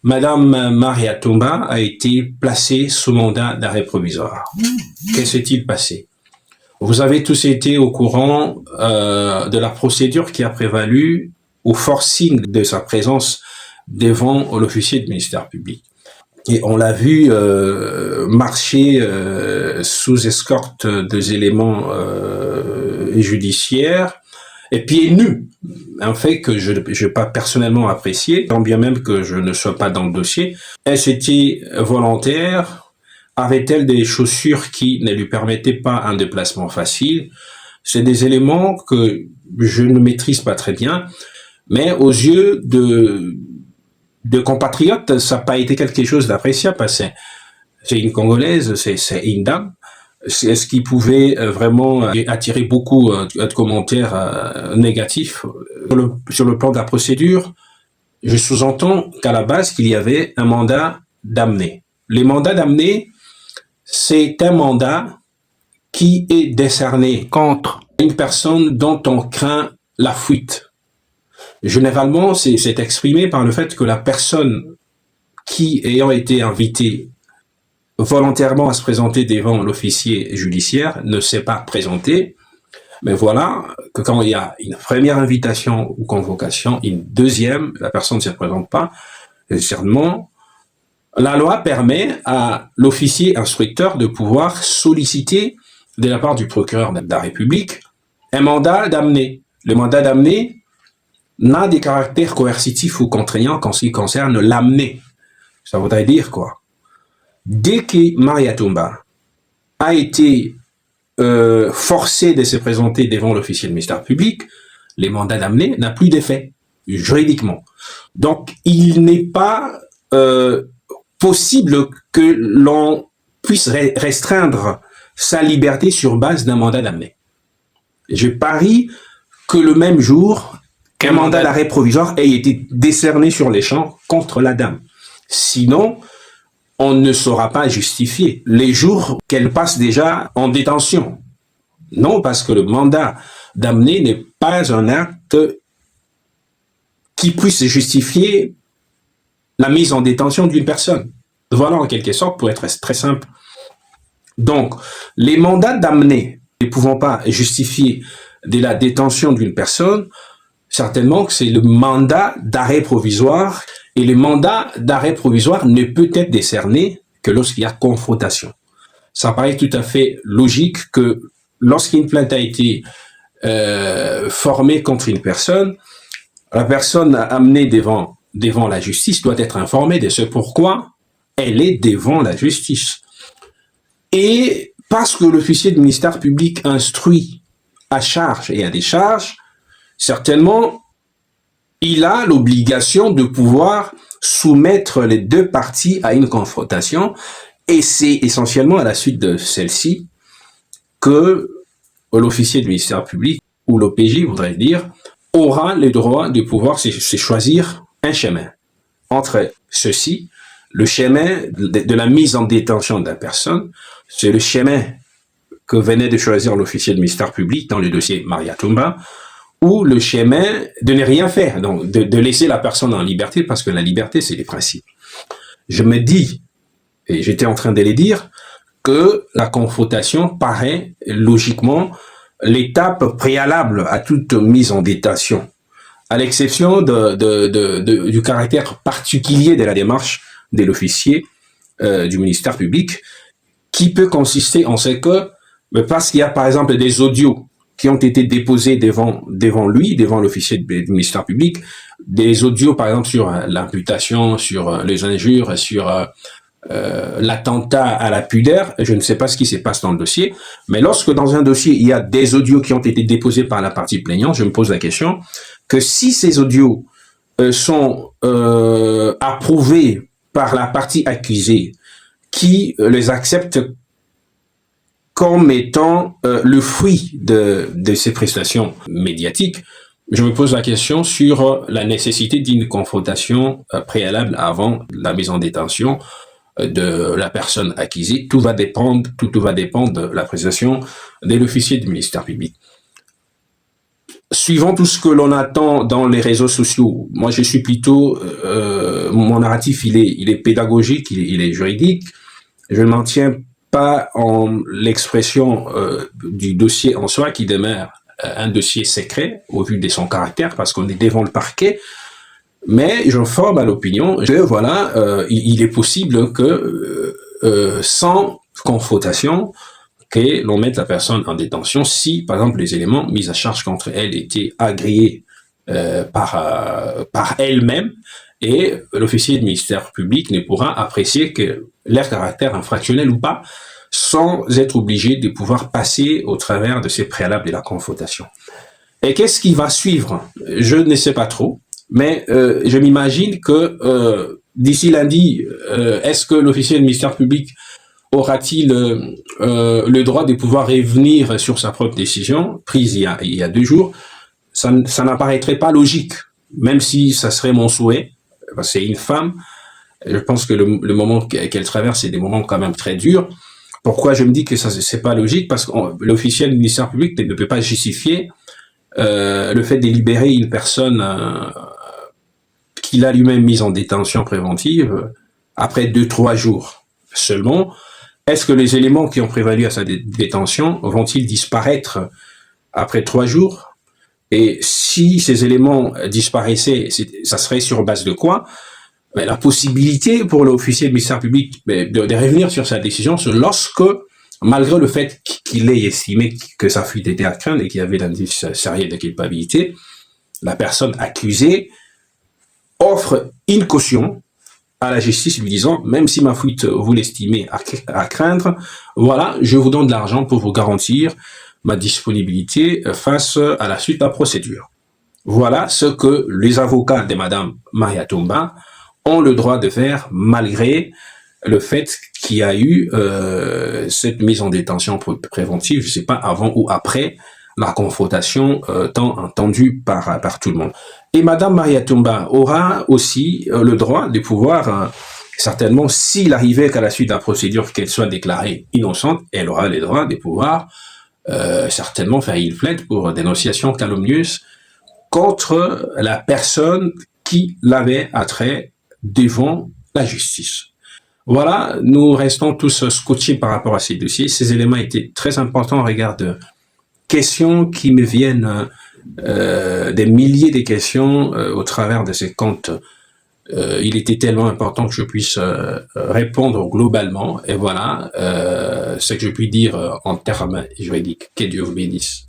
Madame Maria Toumba a été placée sous mandat d'arrêt provisoire. Que s'est-il passé? Vous avez tous été au courant de la procédure qui a prévalu au forcing de sa présence devant l'officier du ministère public. Et on l'a vu marcher sous escorte des éléments judiciaires et pieds nus, un fait que je n'ai pas personnellement apprécié, tant bien même que je ne sois pas dans le dossier. Est-ce était volontaire? Avait-elle des chaussures qui ne lui permettaient pas un déplacement facile? C'est des éléments que je ne maîtrise pas très bien, mais aux yeux de compatriotes, ça n'a pas été quelque chose d'appréciable, parce que c'est une Congolaise, c'est une dame. C'est ce qui pouvait vraiment attirer beaucoup de commentaires négatifs. Sur le plan de la procédure, je sous-entends qu'à la base, qu'il y avait un mandat d'amener. Les mandats d'amener, c'est un mandat qui est décerné contre une personne dont on craint la fuite. Généralement, c'est exprimé par le fait que la personne qui, ayant été invitée volontairement à se présenter devant l'officier judiciaire, ne s'est pas présentée. Mais voilà que quand il y a une première invitation ou convocation, une deuxième, la personne ne se présente pas, certainement, la loi permet à l'officier instructeur de pouvoir solliciter de la part du procureur de la République un mandat d'amener. Le mandat d'amener n'a des caractères coercitifs ou contraignants qu'en ce qui concerne l'amener. Ça voudrait dire quoi? Dès que Maria Toumba a été forcée de se présenter devant l'officier du ministère public, les mandats d'amener n'a plus d'effet juridiquement. Donc, il n'est pas possible que l'on puisse restreindre sa liberté sur base d'un mandat d'amener. Je parie que le même jour, qu'un mandat d'arrêt provisoire ait été décerné sur les champs contre la dame. Sinon, on ne saura pas justifier les jours qu'elle passe déjà en détention. Non, parce que le mandat d'amener n'est pas un acte qui puisse justifier la mise en détention d'une personne. Voilà, en quelque sorte, pour être très simple. Donc, les mandats d'amener ne pouvant pas justifier de la détention d'une personne, certainement que c'est le mandat d'arrêt provisoire, et le mandat d'arrêt provisoire ne peut être décerné que lorsqu'il y a confrontation. Ça paraît tout à fait logique que lorsqu'une plainte a été formée contre une personne, la personne amenée devant la justice doit être informée de ce pourquoi elle est devant la justice. Et parce que l'officier du ministère public instruit à charge et à décharge, certainement, il a l'obligation de pouvoir soumettre les deux parties à une confrontation, et c'est essentiellement à la suite de celle-ci que l'officier du ministère public, ou l'OPJ voudrait dire, aura le droit de pouvoir se choisir un chemin. Entre ceci, le chemin de la mise en détention de la personne, c'est le chemin que venait de choisir l'officier du ministère public dans le dossier Maria Toumba, ou le chemin de ne rien faire, donc de laisser la personne en liberté, parce que la liberté, c'est les principes. Je me dis, et j'étais en train de le dire, que la confrontation paraît logiquement l'étape préalable à toute mise en détention, à l'exception du caractère particulier de la démarche de l'officier du ministère public, qui peut consister en ce que, parce qu'il y a par exemple des audios qui ont été déposés devant lui, devant l'officier du ministère public, des audios par exemple sur l'imputation, sur les injures, sur l'attentat à la pudeur. Je ne sais pas ce qui se passe dans le dossier, mais lorsque dans un dossier il y a des audios qui ont été déposés par la partie plaignante, je me pose la question que si ces audios sont approuvés par la partie accusée, qui les accepte comme étant le fruit de ces prestations médiatiques, je me pose la question sur la nécessité d'une confrontation préalable avant la mise en détention de la personne accusée. Tout va dépendre de l'appréciation de l'officier du ministère public. suivant tout ce que l'on attend dans les réseaux sociaux, moi je suis plutôt, mon narratif il est pédagogique, il est juridique. Je ne m'en tiens pas en l'expression du dossier en soi qui demeure un dossier secret au vu de son caractère parce qu'on est devant le parquet. Mais je forme à l'opinion que voilà, il est possible que sans confrontation, que l'on mette la personne en détention si, par exemple, les éléments mis à charge contre elle étaient agréés par elle-même et l'officier de ministère public ne pourra apprécier que leur caractère infractionnel ou pas sans être obligé de pouvoir passer au travers de ces préalables de la confrontation. Et qu'est-ce qui va suivre? Je ne sais pas trop, mais je m'imagine que d'ici lundi, est-ce que l'officier de ministère public aura-t-il le droit de pouvoir revenir sur sa propre décision prise il y a 2 jours? Ça n'apparaîtrait pas logique, même si ça serait mon souhait. C'est une femme. Je pense que le moment qu'elle traverse, c'est des moments quand même très durs. Pourquoi je me dis que ça c'est pas logique? Parce que l'officiel du ministère public ne peut pas justifier le fait de libérer une personne qu'il a lui-même mise en détention préventive après 2-3 jours seulement. Est-ce que les éléments qui ont prévalu à sa détention vont-ils disparaître après 3 jours? Et si ces éléments disparaissaient, ça serait sur base de quoi? Mais la possibilité pour l'officier de ministère public de revenir sur sa décision, c'est lorsque, malgré le fait qu'il ait estimé que sa fuite était à craindre et qu'il y avait l'indice sérieux de culpabilité, la personne accusée offre une caution à la justice lui disant, même si ma fuite vous l'estimez à craindre, voilà, je vous donne de l'argent pour vous garantir ma disponibilité face à la suite de la procédure. Voilà ce que les avocats de Madame Maria Toumba ont le droit de faire malgré le fait qu'il y a eu cette mise en détention préventive, je ne sais pas avant ou après la confrontation tant entendue par tout le monde. Et Madame Maria Toumba aura aussi le droit de pouvoir, certainement, s'il arrivait qu'à la suite de la procédure qu'elle soit déclarée innocente, elle aura le droit de pouvoir certainement faire une plainte pour dénonciation calomnieuse contre la personne qui l'avait attrait devant la justice. Voilà, nous restons tous scotchés par rapport à ces dossiers. Ces éléments étaient très importants au regard de questions qui me viennent, des milliers de questions au travers de ces comptes. Il était tellement important que je puisse répondre globalement. Et voilà ce que je puis dire en termes juridiques. Que Dieu vous bénisse.